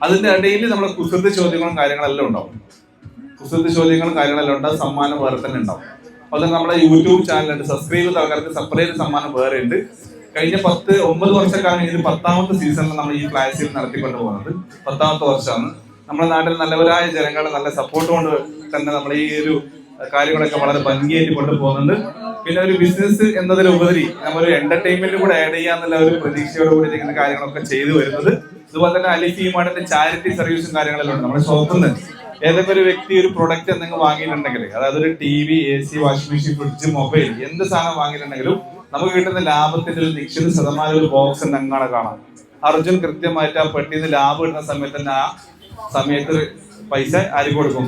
അതിന്റെ ഇടയിൽ നമ്മുടെ കുസൃതി ചോദ്യങ്ങളും കാര്യങ്ങളെല്ലാം ഉണ്ടാവും. കുസൃതി ചോദ്യങ്ങളും കാര്യങ്ങളെല്ലാം ഉണ്ടാവും. സമ്മാനം വേറെ തന്നെ ഉണ്ടാവും. അതുപോലെ നമ്മുടെ യൂട്യൂബ് ചാനലുണ്ട്, സബ്സ്ക്രൈബ് ചെയ്ത ആൾക്കാർക്ക് സെപ്പറേറ്റ് സമ്മാനം വേറെ ഉണ്ട്. കഴിഞ്ഞ 9 വർഷക്കാലം ഇതിൽ 10ാമത്തെ സീസണിൽ നമ്മൾ ഈ ഫ്ലാഷ് നടത്തിക്കൊണ്ട് പോകുന്നത്. 10ാമത്തെ വർഷമാണ്. നമ്മുടെ നാട്ടിൽ നല്ലവരായ ജനങ്ങളുടെ നല്ല സപ്പോർട്ട് കൊണ്ട് തന്നെ നമ്മൾ ഈ ഒരു കാര്യങ്ങളൊക്കെ വളരെ ഭംഗിയായിട്ട് കൊണ്ടുപോകുന്നുണ്ട്. പിന്നെ ഒരു ബിസിനസ് എന്നതിലുപരി നമ്മളൊരു എന്റർടൈൻമെന്റ് കൂടെ ആഡ് ചെയ്യാന്നുള്ള ഒരു പ്രതീക്ഷയോട് കൂടി ഇങ്ങനെ കാര്യങ്ങളൊക്കെ ചെയ്തു വരുന്നത്. അതുപോലെ തന്നെ അലിഫ് ഇമാർട്ടിന്റെ ചാരിറ്റി സർവീസും കാര്യങ്ങളെല്ലാം ഉണ്ട്. നമ്മുടെ ഷോപ്പിൽ നിന്ന് ഏതൊക്കെ ഒരു വ്യക്തി ഒരു പ്രൊഡക്റ്റ് എന്തെങ്കിലും വാങ്ങിയിട്ടുണ്ടെങ്കിൽ, അതായത് ഒരു TV, AC, washing machine, fridge, mobile, എന്ത് സാധനം വാങ്ങിയിട്ടുണ്ടെങ്കിലും നമുക്ക് കിട്ടുന്ന ലാഭത്തിന്റെ ഒരു നിശ്ചിത ശതമാനം ഒരു ബോക്സ് അങ്ങനെ കാണാം. അർജുൻ കൃത്യമായിട്ട് ആ പെട്ടിന്ന് ലാഭം കിട്ടുന്ന സമയത്ത് തന്നെ ആ സമയത്ത് പൈസ ആര് കൊടുക്കും?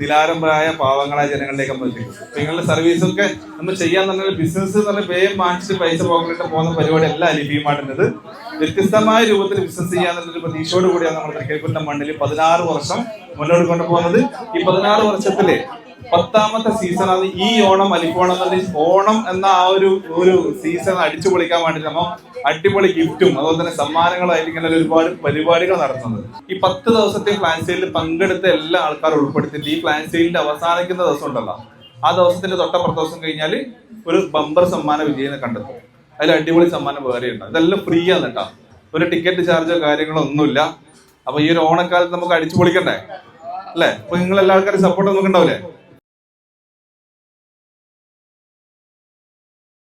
നിലാരംഭരായ പാവങ്ങളായ ജനങ്ങളിലേക്ക് നമ്മൾ എത്തിക്കും. നിങ്ങളുടെ സർവീസൊക്കെ നമ്മൾ ചെയ്യാൻ തന്നെ ബിസിനസ് എന്ന് പറഞ്ഞാൽ വേഗം വാങ്ങിച്ചിട്ട് പൈസ പോക്കറ്റിട്ട് പോകുന്ന പരിപാടി അല്ല അലിഫ് ഇമാർട്ടിൻ്റെത്. വ്യത്യസ്തമായ രൂപത്തിൽ ബിസിനസ് ചെയ്യാന്നുള്ളൊരു പ്രതീക്ഷയോട് കൂടിയാണ് നമ്മൾ തൃക്കരിപ്പൂരിന്റെ മണ്ണിൽ 16 വർഷം മുന്നോട്ട് കൊണ്ടുപോകുന്നത്. ഈ 16 വർഷത്തിലെ 10ാമത്തെ സീസണാണ് ഈ ഓണം. അലിഫ് ഓണം ഓണം എന്ന ആ ഒരു സീസൺ അടിച്ചു പൊളിക്കാൻ വേണ്ടി നമ്മൾ അടിപൊളി ഗിഫ്റ്റും അതുപോലെ തന്നെ സമ്മാനങ്ങളായിരിക്കും ഒരുപാട് പരിപാടികൾ നടത്തുന്നത്. ഈ 10 ദിവസത്തെ ഫ്ലാഷ് സെയിലിൽ പങ്കെടുത്ത എല്ലാ ആൾക്കാരും ഉൾപ്പെടുത്തിയിട്ട് ഈ ഫ്ലാഷ് സെയിലിന്റെ അവസാനിക്കുന്ന ദിവസം ഉണ്ടല്ലോ, ആ ദിവസത്തിന്റെ തൊട്ടപ്പുറത്തെ ദിവസം കഴിഞ്ഞാൽ ഒരു ബമ്പർ സമ്മാന വിജയിനെ കണ്ടെത്തും. അതിൽ അടിപൊളി സമ്മാനം വേറെ ഉണ്ട്. ഇതെല്ലാം ഫ്രീ ആണ് കേട്ടോ. ഒരു ടിക്കറ്റ് ചാർജോ കാര്യങ്ങളോ ഒന്നുമില്ല. അപ്പൊ ഈ ഒരു ഓണക്കാലത്ത് നമുക്ക് അടിച്ചു പൊളിക്കണ്ടേ അല്ലേ? അപ്പൊ നിങ്ങൾ എല്ലാ ആൾക്കാരും സപ്പോർട്ട് നമുക്ക് ഉണ്ടാവില്ലേ?